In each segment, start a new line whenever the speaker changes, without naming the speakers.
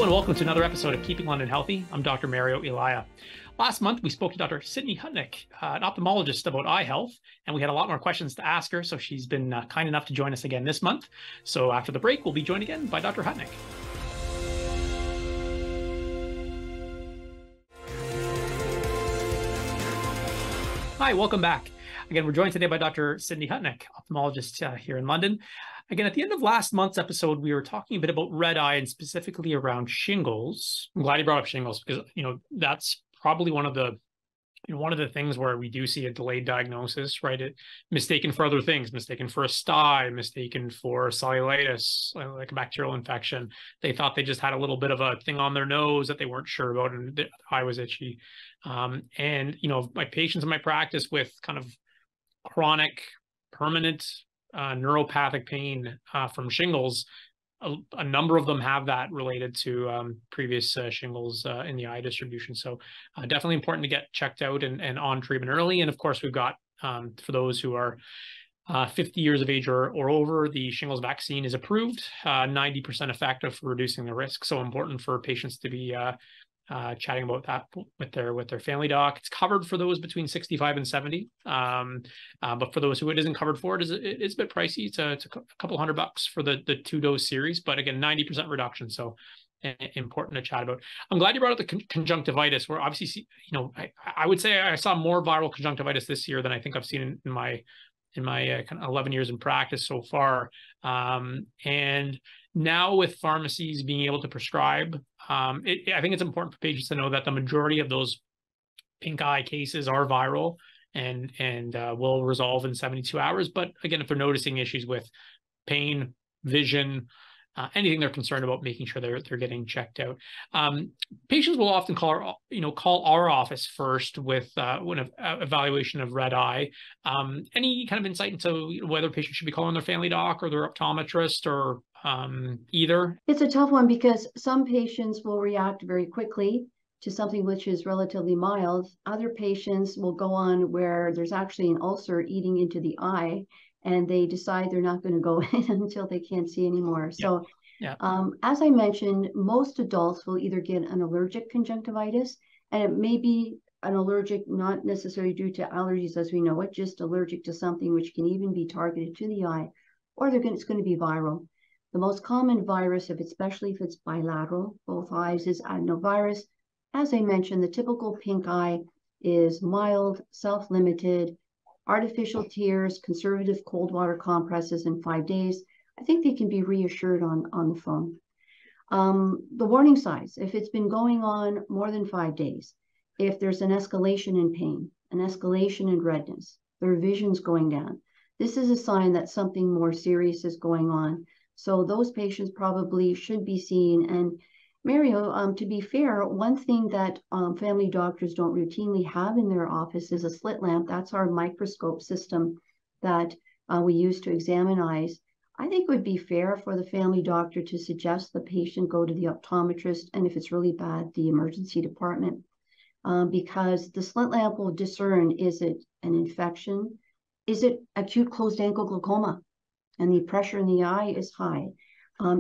Hello and welcome to another episode of Keeping London Healthy. I'm Dr. Mario Elia. Last month, we spoke to Dr. Sydney Hutnik, an ophthalmologist, about eye health, and we had a lot more questions to ask her, so she's been kind enough to join us again this month. So after the break, we'll be joined again by Dr. Hutnik. Hi, welcome back. Again, we're joined today by Dr. Sydney Hutnik, ophthalmologist here in London. Again, at the end of last month's episode, we were talking a bit about red eye and specifically around shingles. I'm glad you brought up shingles because, that's probably one of the things where we do see a delayed diagnosis, right? Mistaken for other things, mistaken for a stye, mistaken for cellulitis, like a bacterial infection. They thought they just had a little bit of a thing on their nose that they weren't sure about, and the eye was itchy. My patients in my practice with kind of chronic, permanent neuropathic pain from shingles, a number of them have that related to previous shingles in the eye distribution. So definitely important to get checked out and on treatment early. And of course, we've got, for those who are 50 years of age or over, the shingles vaccine is approved, 90% effective for reducing the risk. So important for patients to be chatting about that with their family doc. It's covered for those between 65 and 70. But for those who it isn't covered for, it's a bit pricey. It's a couple $100 for the 2-dose series, but again, 90% reduction. So important to chat about. I'm glad you brought up the conjunctivitis, where obviously, I would say I saw more viral conjunctivitis this year than I think I've seen in my kind of 11 years in practice so far. And now with pharmacies being able to prescribe, I think it's important for patients to know that the majority of those pink eye cases are viral and will resolve in 72 hours. But again, if they're noticing issues with pain, vision, anything they're concerned about, making sure they're getting checked out. Patients will often call our office first with an evaluation of red eye. Any kind of insight into whether patients should be calling their family doc or their optometrist or either?
It's a tough one because some patients will react very quickly to something which is relatively mild. Other patients will go on where there's actually an ulcer eating into the eye, and they decide they're not going to go in until they can't see anymore. So as I mentioned, most adults will either get an allergic conjunctivitis, and it may be an allergic not necessarily due to allergies as we know it, just allergic to something which can even be targeted to the eye, or it's going to be viral. The most common virus, especially if it's bilateral, both eyes, is adenovirus. As I mentioned, the typical pink eye is mild, self-limited, artificial tears, conservative cold water compresses in 5 days. I think they can be reassured on the phone. The warning signs, if it's been going on more than 5 days, if there's an escalation in pain, an escalation in redness, their vision's going down, this is a sign that something more serious is going on. So those patients probably should be seen. And Mario, to be fair, one thing that family doctors don't routinely have in their office is a slit lamp. That's our microscope system that we use to examine eyes. I think it would be fair for the family doctor to suggest the patient go to the optometrist, and if it's really bad, the emergency department, because the slit lamp will discern, is it an infection? Is it acute closed ankle glaucoma? And the pressure in the eye is high.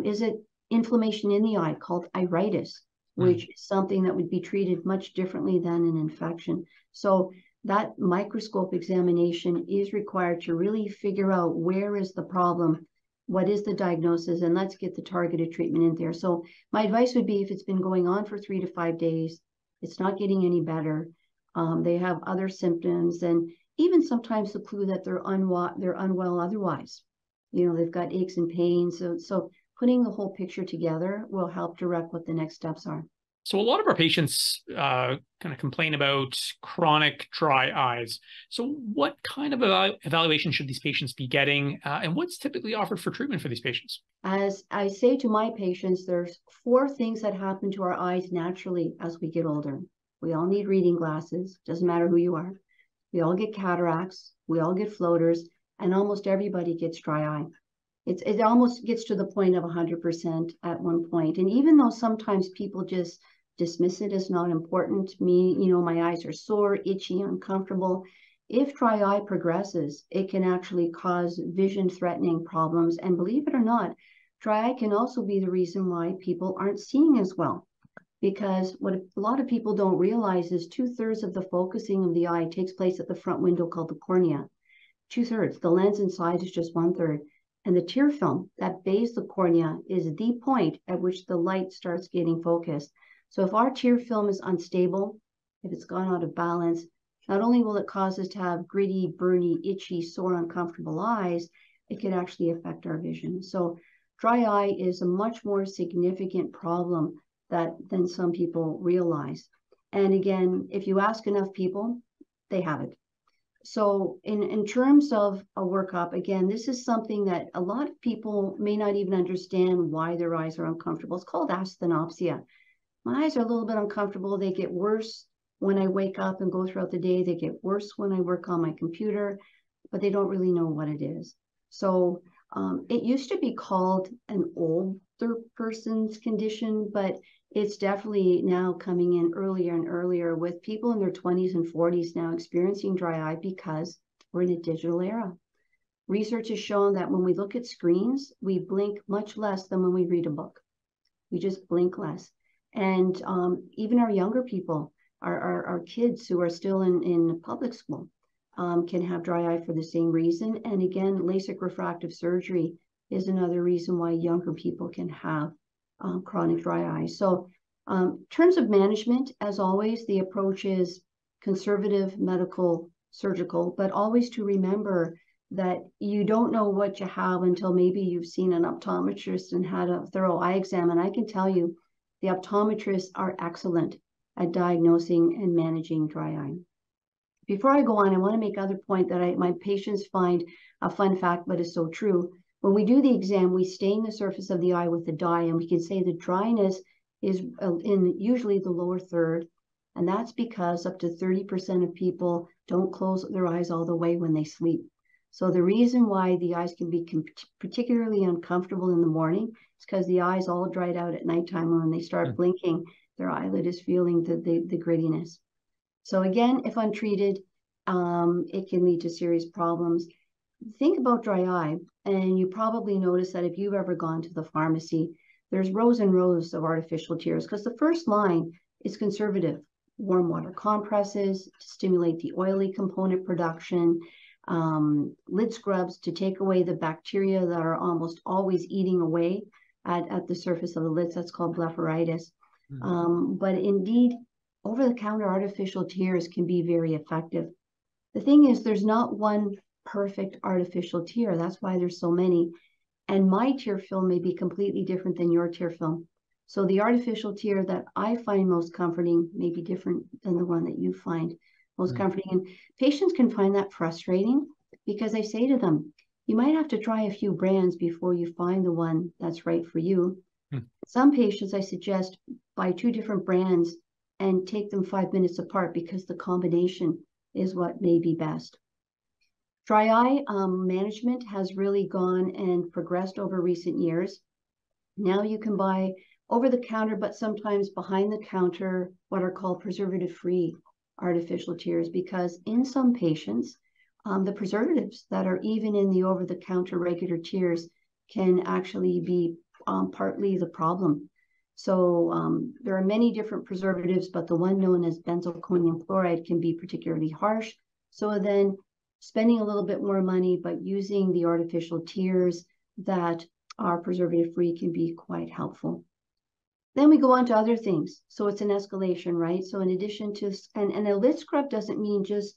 Is it inflammation in the eye called iritis, which is something that would be treated much differently than an infection? So that microscope examination is required to really figure out where is the problem, what is the diagnosis, and let's get the targeted treatment in there. So my advice would be, if it's been going on for 3 to 5 days, it's not getting any better, they have other symptoms, and even sometimes the clue that they're unwell otherwise. They've got aches and pains. So putting the whole picture together will help direct what the next steps are.
So a lot of our patients kind of complain about chronic dry eyes. So what kind of evaluation should these patients be getting? And what's typically offered for treatment for these patients?
As I say to my patients, there's 4 things that happen to our eyes naturally as we get older. We all need reading glasses. Doesn't matter who you are. We all get cataracts. We all get floaters. And almost everybody gets dry eye. It almost gets to the point of 100% at one point. And even though sometimes people just dismiss it as not important, my eyes are sore, itchy, uncomfortable, if dry eye progresses, it can actually cause vision-threatening problems. And believe it or not, Dry eye can also be the reason why people aren't seeing as well, because what a lot of people don't realize is 2/3 of the focusing of the eye takes place at the front window called the cornea. 2/3. The lens inside is just 1/3. And the tear film that bathes the cornea is the point at which the light starts getting focused. So if our tear film is unstable, if it's gone out of balance, not only will it cause us to have gritty, burny, itchy, sore, uncomfortable eyes, it can actually affect our vision. So dry eye is a much more significant problem than some people realize. And again, if you ask enough people, they have it. So in terms of a workup, again, this is something that a lot of people may not even understand why their eyes are uncomfortable. It's called asthenopsia. My eyes are a little bit uncomfortable. They get worse when I wake up and go throughout the day. They get worse when I work on my computer, but they don't really know what it is. So it used to be called an older person's condition, but it's definitely now coming in earlier and earlier, with people in their 20s and 40s now experiencing dry eye because we're in a digital era. Research has shown that when we look at screens, we blink much less than when we read a book. We just blink less. And even our younger people, our kids who are still in public school, can have dry eye for the same reason. And again, LASIK refractive surgery is another reason why younger people can have chronic dry eye. So in terms of management, as always, the approach is conservative, medical, surgical, but always to remember that you don't know what you have until maybe you've seen an optometrist and had a thorough eye exam. And I can tell you, the optometrists are excellent at diagnosing and managing dry eye. Before I go on, I want to make other point that my patients find a fun fact, but is so true. When we do the exam, we stain the surface of the eye with a dye, and we can say the dryness is in usually the lower third. And that's because up to 30% of people don't close their eyes all the way when they sleep. So the reason why the eyes can be particularly uncomfortable in the morning is because the eyes all dried out at nighttime. When they start blinking, their eyelid is feeling the grittiness. So again, if untreated, it can lead to serious problems. Think about dry eye, and you probably notice that if you've ever gone to the pharmacy, there's rows and rows of artificial tears, because the first line is conservative. Warm water compresses to stimulate the oily component production, lid scrubs to take away the bacteria that are almost always eating away at the surface of the lids. That's called blepharitis. But indeed, over-the-counter artificial tears can be very effective. The thing is, there's not one perfect artificial tear. That's why there's so many. And my tear film may be completely different than your tear film. So the artificial tear that I find most comforting may be different than the one that you find most comforting. And patients can find that frustrating, because I say to them, you might have to try a few brands before you find the one that's right for you. Some patients, I suggest, buy 2 different brands and take them 5 minutes apart, because the combination is what may be best. Dry eye management has really gone and progressed over recent years. Now you can buy over the counter, but sometimes behind the counter, what are called preservative-free artificial tears, because in some patients, the preservatives that are even in the over-the-counter regular tears can actually be partly the problem. So there are many different preservatives, but the one known as benzalkonium chloride can be particularly harsh. So then spending a little bit more money, but using the artificial tears that are preservative-free can be quite helpful. Then we go on to other things. So it's an escalation, right? So in addition to, and a lid scrub doesn't mean just,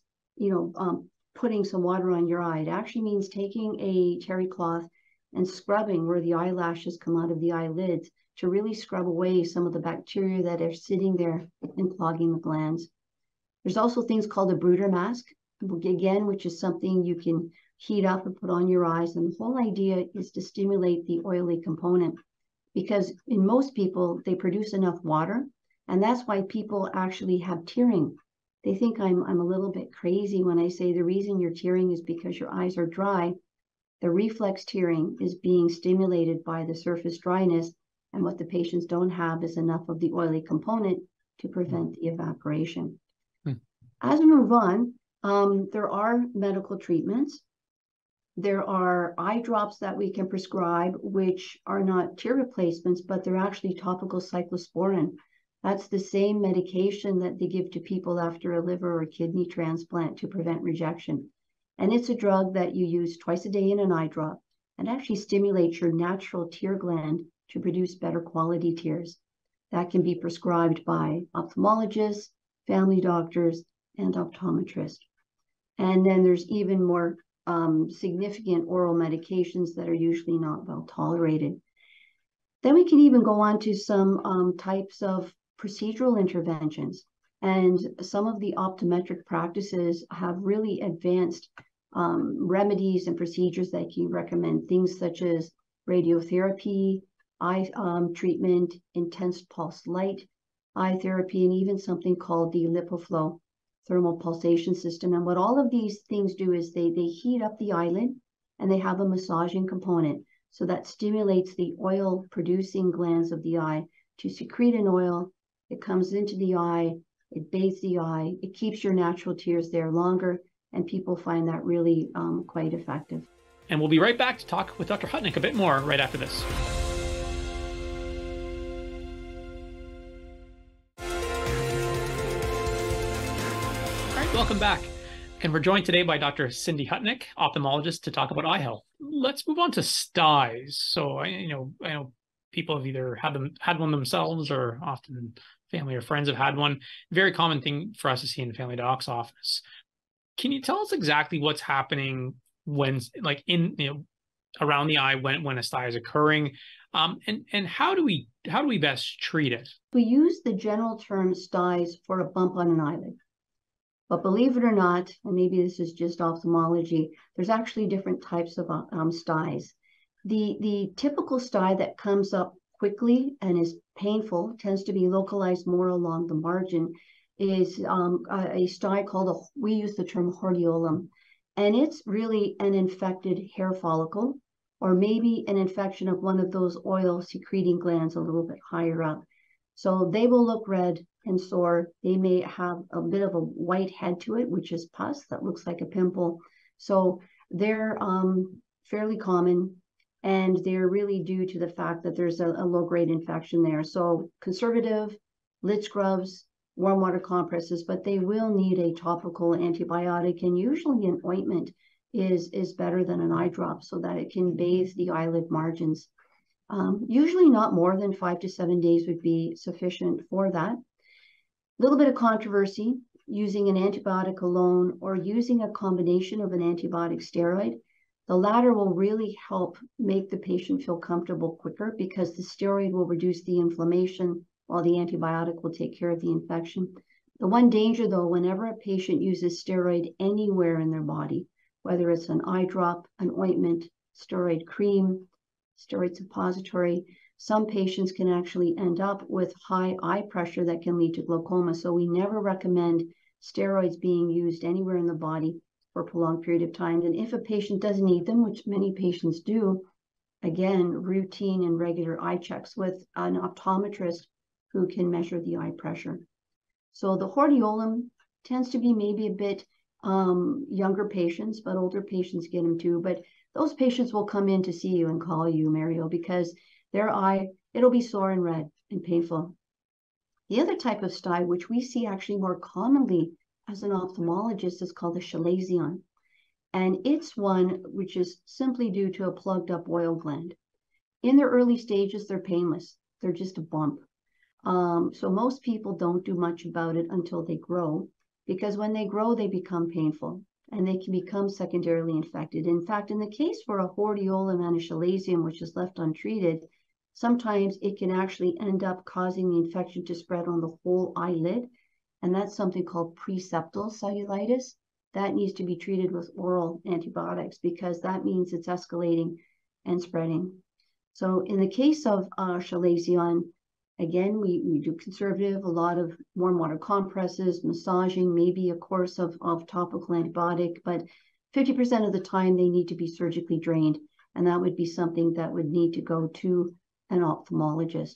putting some water on your eye. It actually means taking a terry cloth and scrubbing where the eyelashes come out of the eyelids to really scrub away some of the bacteria that are sitting there and clogging the glands. There's also things called a Bruder mask, again, which is something you can heat up and put on your eyes. And the whole idea is to stimulate the oily component, because in most people, they produce enough water. And that's why people actually have tearing. They think I'm a little bit crazy when I say the reason you're tearing is because your eyes are dry. The reflex tearing is being stimulated by the surface dryness. And what the patients don't have is enough of the oily component to prevent the evaporation. As we move on, there are medical treatments. There are eye drops that we can prescribe, which are not tear replacements, but they're actually topical cyclosporin. That's the same medication that they give to people after a liver or kidney transplant to prevent rejection. And it's a drug that you use twice a day in an eye drop and actually stimulates your natural tear gland to produce better quality tears. That can be prescribed by ophthalmologists, family doctors, and optometrists. And then there's even more significant oral medications that are usually not well tolerated. Then we can even go on to some types of procedural interventions. And some of the optometric practices have really advanced remedies and procedures that can recommend, things such as radiotherapy, eye treatment, intense pulse light eye therapy, and even something called the LipiFlow thermal pulsation system. And what all of these things do is they heat up the eyelid, and they have a massaging component. So that stimulates the oil producing glands of the eye to secrete an oil. It comes into the eye, it bathes the eye, it keeps your natural tears there longer, and people find that really quite effective.
And we'll be right back to talk with Dr. Hutnik a bit more right after this. Welcome back. And we're joined today by Dr. Cindy Hutnik, ophthalmologist, to talk about eye health. Let's move on to styes. So I know people have either had one themselves, or often family or friends have had one. Very common thing for us to see in the family doc's office. Can you tell us exactly what's happening when, like, around the eye when a stye is occurring, and how do we best treat it?
We use the general term styes for a bump on an eyelid. But believe it or not, and maybe this is just ophthalmology, there's actually different types of styes. The typical stye that comes up quickly and is painful, tends to be localized more along the margin, is a stye called, we use the term hordeolum. And it's really an infected hair follicle, or maybe an infection of one of those oil secreting glands a little bit higher up. So they will look red and sore. They may have a bit of a white head to it, which is pus that looks like a pimple. So they're fairly common, and they're really due to the fact that there's a low-grade infection there. So conservative lid scrubs, warm water compresses, but they will need a topical antibiotic, and usually an ointment is better than an eye drop so that it can bathe the eyelid margins. Usually not more than 5 to 7 days would be sufficient for that. A little bit of controversy using an antibiotic alone or using a combination of an antibiotic steroid. The latter will really help make the patient feel comfortable quicker, because the steroid will reduce the inflammation while the antibiotic will take care of the infection. The one danger, though, whenever a patient uses steroid anywhere in their body, whether it's an eye drop, an ointment, steroid cream, steroid suppository, some patients can actually end up with high eye pressure that can lead to glaucoma. So we never recommend steroids being used anywhere in the body for a prolonged period of time. And if a patient doesn't need them, which many patients do, again, routine and regular eye checks with an optometrist who can measure the eye pressure. So the hordeolum tends to be maybe a bit younger patients, but older patients get them too. But those patients will come in to see you and call you, Mario, because their eye, it'll be sore and red and painful. The other type of stye, which we see actually more commonly as an ophthalmologist, is called the chalazion. And it's one which is simply due to a plugged up oil gland. In their early stages, they're painless. They're just a bump. So most people don't do much about it until they grow, because when they grow, they become painful, and they can become secondarily infected. In fact, in the case for a hordeolum and a chalazion, which is left untreated, sometimes it can actually end up causing the infection to spread on the whole eyelid, and that's something called preseptal cellulitis. That needs to be treated with oral antibiotics, because that means it's escalating and spreading. So in the case of chalazion, again, we do conservative, a lot of warm water compresses, massaging, maybe a course of topical antibiotic, but 50% of the time they need to be surgically drained. And that would be something that would need to go to an ophthalmologist.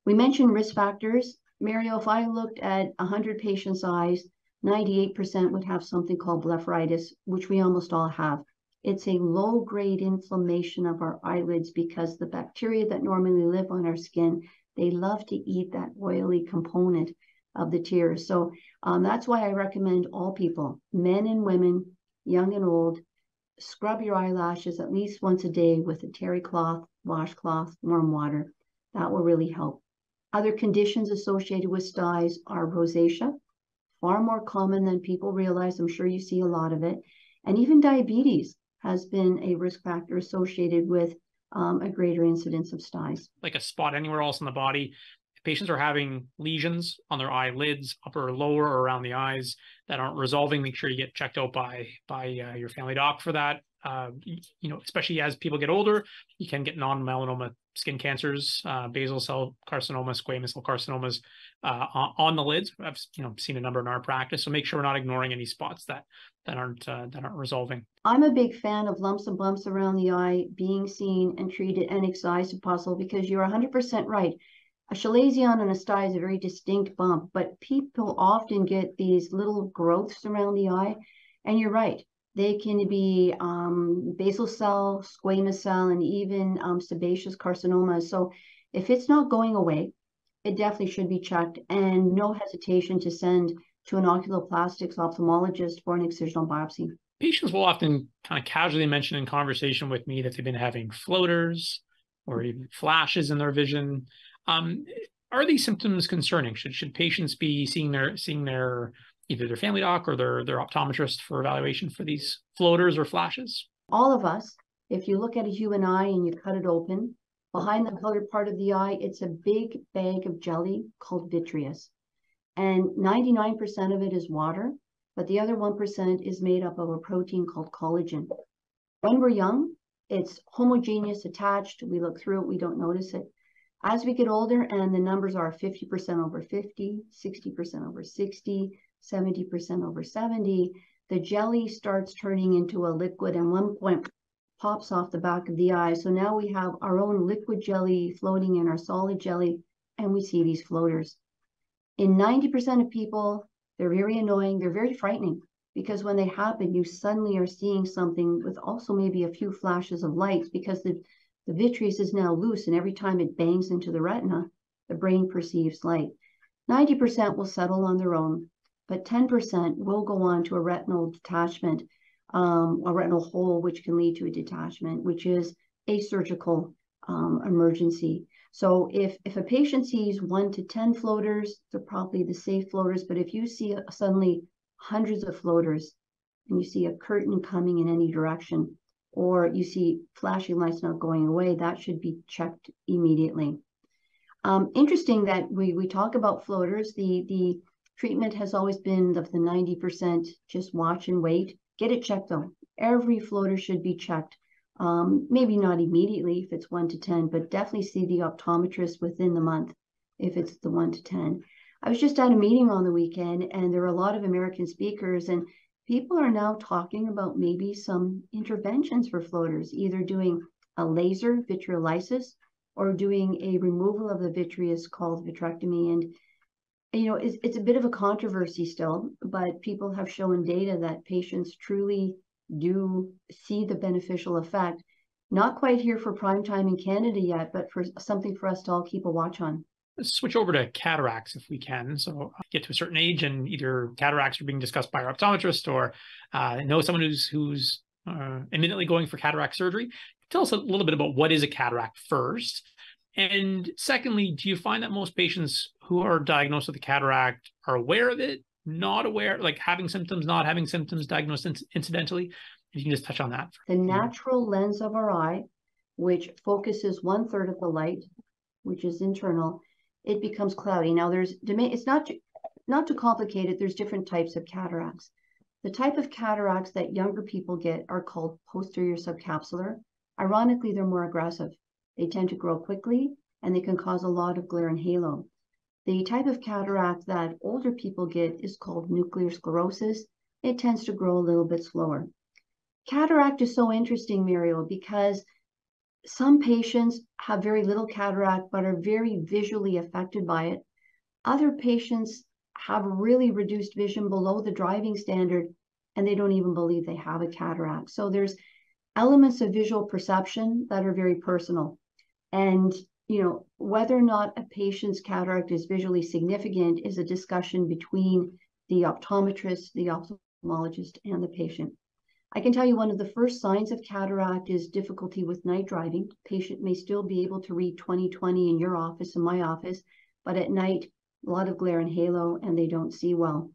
We mentioned risk factors. Mario, if I looked at 100 patients' eyes, 98% would have something called blepharitis, which we almost all have. It's a low-grade inflammation of our eyelids because the bacteria that normally live on our skin, they love to eat that oily component of the tears. So that's why I recommend all people, men and women, young and old, scrub your eyelashes at least once a day with a terry cloth, washcloth, warm water. That will really help. Other conditions associated with styes are rosacea, far more common than people realize. I'm sure you see a lot of it. And even diabetes has been a risk factor associated with a greater incidence of styes.
Like a spot anywhere else in the body. If patients are having lesions on their eyelids, upper or lower or around the eyes that aren't resolving, make sure you get checked out by your family doc for that. Especially as people get older, you can get non-melanoma skin cancers, basal cell carcinoma, squamous cell carcinomas on the lids. I've seen a number in our practice, so make sure we're not ignoring any spots that aren't resolving.
I'm a big fan of lumps and bumps around the eye being seen and treated and excised if possible, because you're 100% right. A chalazion and a stye is a very distinct bump, but people often get these little growths around the eye, and you're right. They can be basal cell, squamous cell, and even sebaceous carcinomas. So if it's not going away, it definitely should be checked, and no hesitation to send to an oculoplastics ophthalmologist for an excisional biopsy.
Patients will often kind of casually mention in conversation with me that they've been having floaters or even flashes in their vision. Are these symptoms concerning? Should patients be seeing their either their family doc or their optometrist for evaluation for these floaters or flashes?
All of us, if you look at a human eye and you cut it open, behind the colored part of the eye, it's a big bag of jelly called vitreous. And 99% of it is water, but the other 1% is made up of a protein called collagen. When we're young, it's homogeneous, attached. We look through it, we don't notice it. As we get older and the numbers are 50% over 50, 60% over 60, 70% over 70, the jelly starts turning into a liquid, and one point pops off the back of the eye. So now we have our own liquid jelly floating in our solid jelly, and we see these floaters. In 90% of people, they're very annoying. They're very frightening, because when they happen, you suddenly are seeing something with also maybe a few flashes of light, because the vitreous is now loose, and every time it bangs into the retina, the brain perceives light. 90% will settle on their own, but 10% will go on to a retinal detachment, a retinal hole, which can lead to a detachment, which is a surgical emergency. So if a patient sees 1 to 10 floaters, they're probably the safe floaters. But if you see suddenly hundreds of floaters, and you see a curtain coming in any direction, or you see flashing lights not going away, that should be checked immediately. Interesting that we talk about floaters. The treatment has always been of the 90%, just watch and wait. Get it checked though. Every floater should be checked. Maybe not immediately if it's 1 to 10, but definitely see the optometrist within the month if it's the 1 to 10. I was just at a meeting on the weekend, and there were a lot of American speakers, and people are now talking about maybe some interventions for floaters, either doing a laser vitreolysis or doing a removal of the vitreous called vitrectomy. And it's a bit of a controversy still, but people have shown data that patients truly do see the beneficial effect. Not quite here for prime time in Canada yet, but for something for us to all keep a watch on.
Let's switch over to cataracts if we can. So get to a certain age and either cataracts are being discussed by our optometrist, or know someone who's imminently going for cataract surgery. Tell us a little bit about what is a cataract first. And secondly, do you find that most patients who are diagnosed with a cataract are aware of it, not aware, like having symptoms, not having symptoms, diagnosed incidentally? If you can just touch on that.
The natural lens of our eye, which focuses 1/3 of the light, which is internal, it becomes cloudy. Now it's not too complicated. There's different types of cataracts. The type of cataracts that younger people get are called posterior subcapsular. Ironically, they're more aggressive. They tend to grow quickly, and they can cause a lot of glare and halo. The type of cataract that older people get is called nuclear sclerosis. It tends to grow a little bit slower. Cataract is so interesting, Muriel, because some patients have very little cataract but are very visually affected by it. Other patients have really reduced vision below the driving standard, and they don't even believe they have a cataract. So there's elements of visual perception that are very personal. And, whether or not a patient's cataract is visually significant is a discussion between the optometrist, the ophthalmologist, and the patient. I can tell you one of the first signs of cataract is difficulty with night driving. Patient may still be able to read 20/20 in your office, in my office, but at night, a lot of glare and halo, and they don't see well.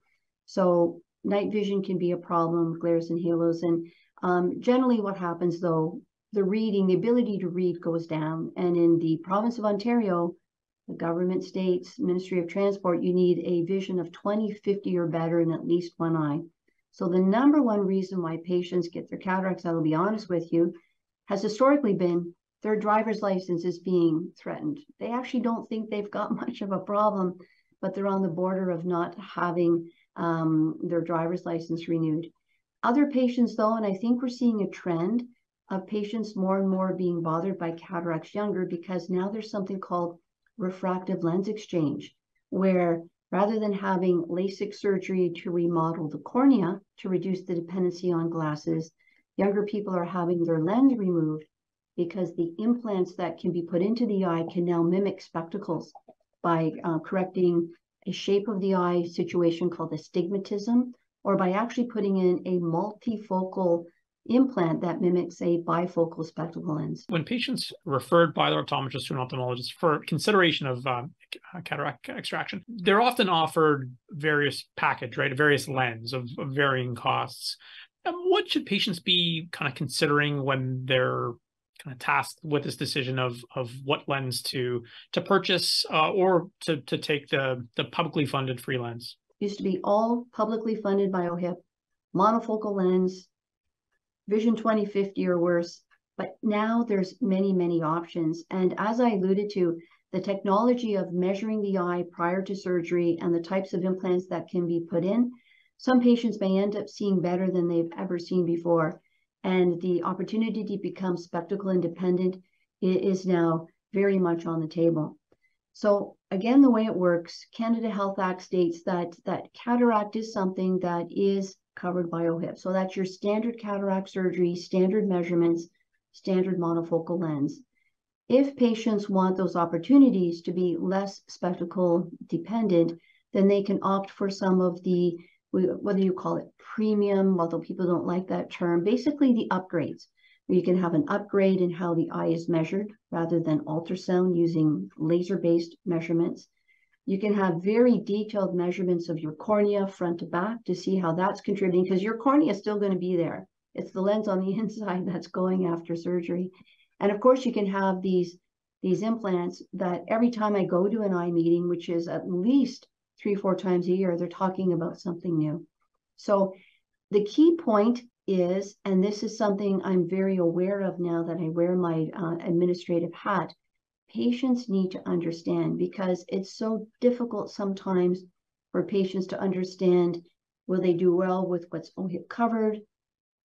So night vision can be a problem, glares and halos. And generally what happens though, the ability to read goes down. And in the province of Ontario, the government states, Ministry of Transport, you need a vision of 20/50 or better in at least one eye. So the number one reason why patients get their cataracts, I will be honest with you, has historically been their driver's license is being threatened. They actually don't think they've got much of a problem, but they're on the border of not having their driver's license renewed. Other patients though, and I think we're seeing a trend of patients more and more being bothered by cataracts younger, because now there's something called refractive lens exchange, where rather than having LASIK surgery to remodel the cornea to reduce the dependency on glasses, younger people are having their lens removed because the implants that can be put into the eye can now mimic spectacles by correcting a shape of the eye situation called astigmatism, or by actually putting in a multifocal implant that mimics a bifocal spectacle lens.
When patients referred by their optometrist to an ophthalmologist for consideration of cataract extraction, they're often offered various package, right? Various lens of varying costs. What should patients be kind of considering when they're kind of tasked with this decision of what lens to purchase or to take the publicly funded free lens?
Used to be all publicly funded by OHIP, monofocal lens, vision 20/50 or worse, but now there's many options. And as I alluded to, the technology of measuring the eye prior to surgery and the types of implants that can be put in, some patients may end up seeing better than they've ever seen before. And the opportunity to become spectacle independent is now very much on the table. So again, the way it works, Canada Health Act states that cataract is something that is covered by OHIP. So that's your standard cataract surgery, standard measurements, standard monofocal lens. If patients want those opportunities to be less spectacle dependent, then they can opt for some of the, whether you call it premium, although people don't like that term, basically the upgrades, where you can have an upgrade in how the eye is measured rather than ultrasound using laser-based measurements. You can have very detailed measurements of your cornea front to back to see how that's contributing, because your cornea is still going to be there. It's the lens on the inside that's going after surgery. And of course, you can have these implants that every time I go to an eye meeting, which is at least 3-4 times a year, they're talking about something new. So the key point is, and this is something I'm very aware of now that I wear my administrative hat, patients need to understand, because it's so difficult sometimes for patients to understand, will they do well with what's OHIP covered?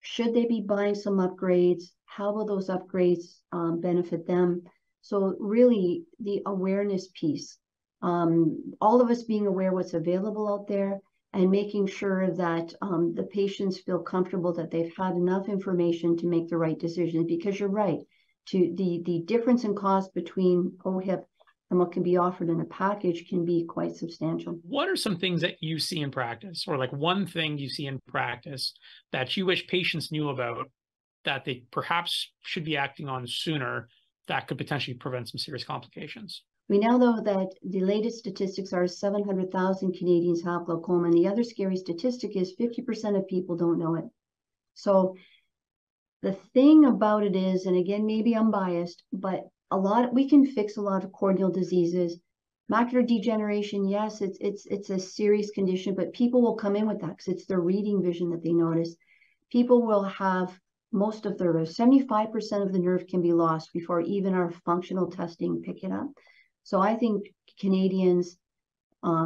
Should they be buying some upgrades? How will those upgrades benefit them? So really the awareness piece, all of us being aware what's available out there and making sure that the patients feel comfortable that they've had enough information to make the right decision, because you're right. To the difference in cost between OHIP and what can be offered in a package can be quite substantial.
What are some things that you see in practice, or like one thing you see in practice that you wish patients knew about that they perhaps should be acting on sooner that could potentially prevent some serious complications?
We now know that the latest statistics are 700,000 Canadians have glaucoma, and the other scary statistic is 50% of people don't know it. So the thing about it is, and again, maybe I'm biased, but we can fix a lot of corneal diseases. Macular degeneration, yes, it's a serious condition, but people will come in with that because it's their reading vision that they notice. People will have most of their 75% of the nerve can be lost before even our functional testing pick it up. So I think Canadians,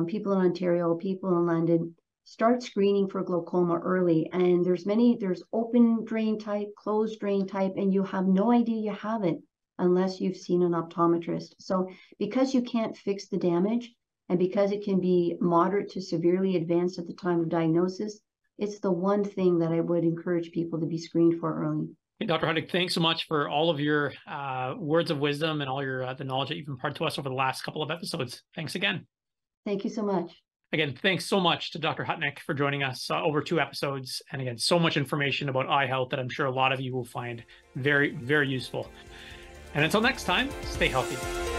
people in Ontario, people in London, start screening for glaucoma early. And there's open drain type, closed drain type, and you have no idea you have it unless you've seen an optometrist. So because you can't fix the damage, and because it can be moderate to severely advanced at the time of diagnosis, it's the one thing that I would encourage people to be screened for early.
Hey, Dr. Hutnik, thanks so much for all of your words of wisdom and all your the knowledge that you've imparted to us over the last couple of episodes. Thanks again.
Thank you so much.
Again, thanks so much to Dr. Hutnik for joining us over 2 episodes. And again, so much information about eye health that I'm sure a lot of you will find very, very useful. And until next time, stay healthy.